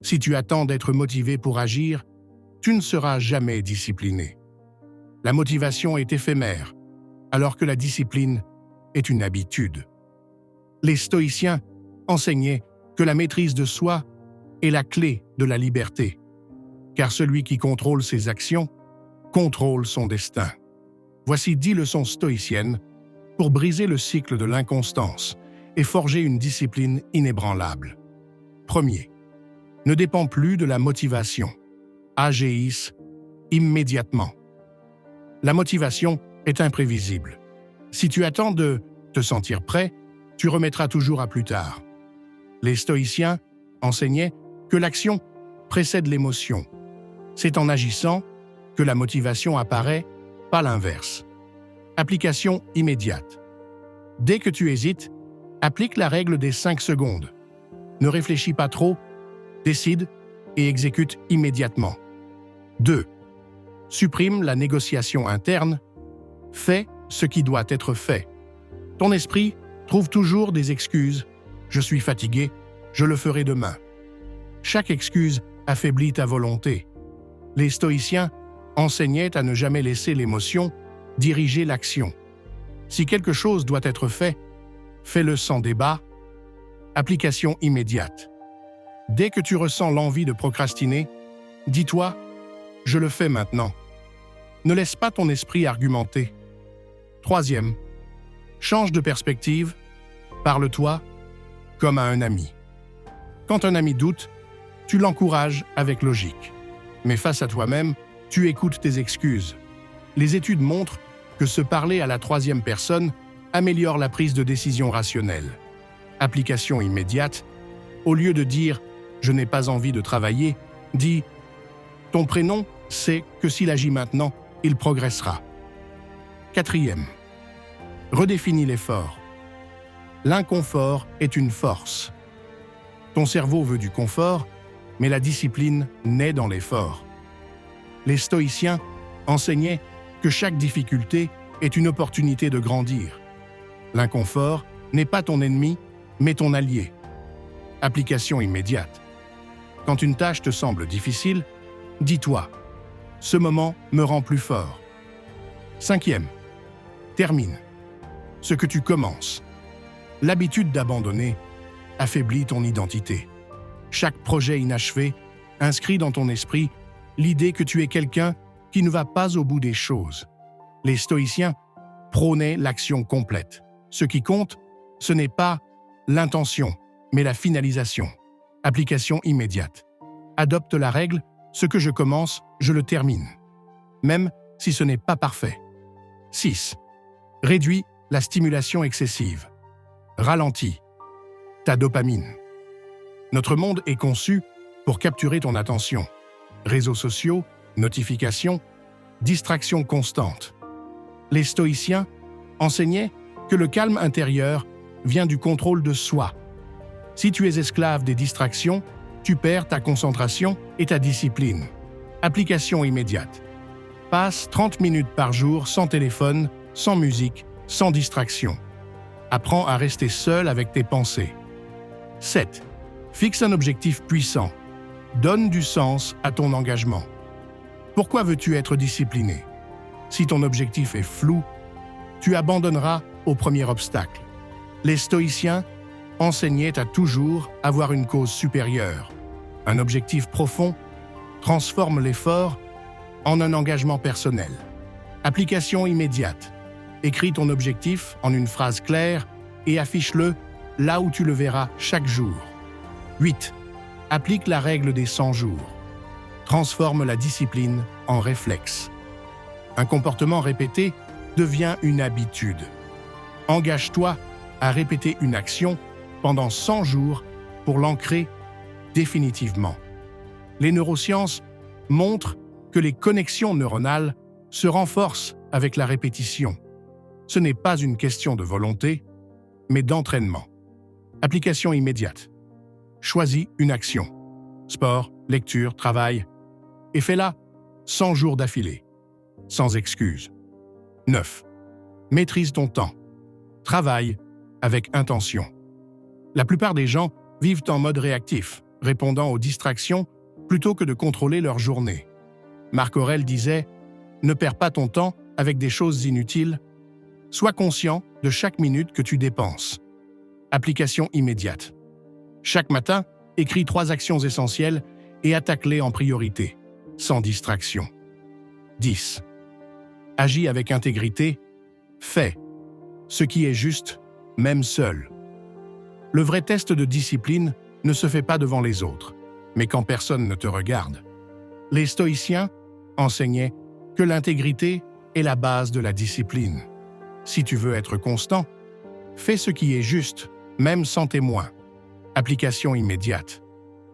Si tu attends d'être motivé pour agir, tu ne seras jamais discipliné. La motivation est éphémère, alors que la discipline est une habitude. Les stoïciens enseignaient que la maîtrise de soi est la clé de la liberté, car celui qui contrôle ses actions contrôle son destin. Voici 10 leçons stoïciennes pour briser le cycle de l'inconstance et forger une discipline inébranlable. Premier, ne dépend plus de la motivation. Agisse immédiatement. La motivation est imprévisible. Si tu attends de te sentir prêt, tu remettras toujours à plus tard. Les stoïciens enseignaient que l'action précède l'émotion. C'est en agissant que la motivation apparaît, pas l'inverse. Application immédiate. Dès que tu hésites, applique la règle des 5 secondes. Ne réfléchis pas trop, décide et exécute immédiatement. 2. Supprime la négociation interne. Fais ce qui doit être fait. Ton esprit trouve toujours des excuses. Je suis fatigué, je le ferai demain. Chaque excuse affaiblit ta volonté. Les stoïciens enseignaient à ne jamais laisser l'émotion diriger l'action. Si quelque chose doit être fait, fais-le sans débat. Application immédiate. Dès que tu ressens l'envie de procrastiner, dis-toi « Je le fais maintenant ». Ne laisse pas ton esprit argumenter. Troisième, change de perspective, parle-toi comme à un ami. Quand un ami doute, tu l'encourages avec logique. Mais face à toi-même, tu écoutes tes excuses. Les études montrent que se parler à la troisième personne améliore la prise de décision rationnelle. Application immédiate, au lieu de dire « je n'ai pas envie de travailler », dis « ton prénom sait que s'il agit maintenant, il progressera ». Quatrième, redéfinis l'effort. L'inconfort est une force. Ton cerveau veut du confort, mais la discipline naît dans l'effort. Les stoïciens enseignaient que chaque difficulté est une opportunité de grandir. L'inconfort n'est pas ton ennemi, mais ton allié. Application immédiate. Quand une tâche te semble difficile, dis-toi « ce moment me rend plus fort ». Cinquième, termine ce que tu commences. L'habitude d'abandonner affaiblit ton identité. Chaque projet inachevé inscrit dans ton esprit l'idée que tu es quelqu'un qui ne va pas au bout des choses. Les stoïciens prônaient l'action complète. Ce qui compte, ce n'est pas l'intention, mais la finalisation. Application immédiate. Adopte la règle « ce que je commence, je le termine », même si ce n'est pas parfait. 6. Réduis la stimulation excessive. Ralentis ta dopamine. Notre monde est conçu pour capturer ton attention. Réseaux sociaux, notifications, distractions constantes. Les stoïciens enseignaient que le calme intérieur vient du contrôle de soi. Si tu es esclave des distractions, tu perds ta concentration et ta discipline. Application immédiate. Passe 30 minutes par jour sans téléphone, sans musique, sans distraction. Apprends à rester seul avec tes pensées. 7. Fixe un objectif puissant. Donne du sens à ton engagement. Pourquoi veux-tu être discipliné? Si ton objectif est flou, tu abandonneras au premier obstacle. Les stoïciens enseignaient à toujours avoir une cause supérieure. Un objectif profond transforme l'effort en un engagement personnel. Application immédiate. Écris ton objectif en une phrase claire et affiche-le là où tu le verras chaque jour. 8. Applique la règle des 100 jours. Transforme la discipline en réflexe. Un comportement répété devient une habitude. Engage-toi à répéter une action pendant 100 jours pour l'ancrer définitivement. Les neurosciences montrent que les connexions neuronales se renforcent avec la répétition. Ce n'est pas une question de volonté, mais d'entraînement. Application immédiate. Choisis une action. Sport, lecture, travail. Et fais-la 100 jours d'affilée, sans excuse. 9. Maîtrise ton temps. Travaille avec intention. La plupart des gens vivent en mode réactif. répondant aux distractions plutôt que de contrôler leur journée. Marc Aurèle disait « Ne perds pas ton temps avec des choses inutiles. Sois conscient de chaque minute que tu dépenses. » Application immédiate. Chaque matin, écris 3 actions essentielles et attaque-les en priorité, sans distraction. 10. Agis avec intégrité. Fais ce qui est juste, même seul. Le vrai test de discipline ne se fait pas devant les autres, mais quand personne ne te regarde. Les stoïciens enseignaient que l'intégrité est la base de la discipline. Si tu veux être constant, fais ce qui est juste, même sans témoin. Application immédiate.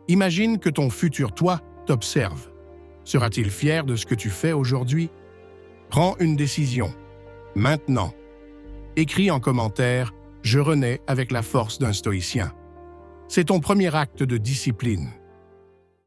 Imagine que ton futur toi t'observe. Sera-t-il fier de ce que tu fais aujourd'hui? Prends une décision. Maintenant. Écris en commentaire « Je renais avec la force d'un stoïcien ». C'est ton premier acte de discipline.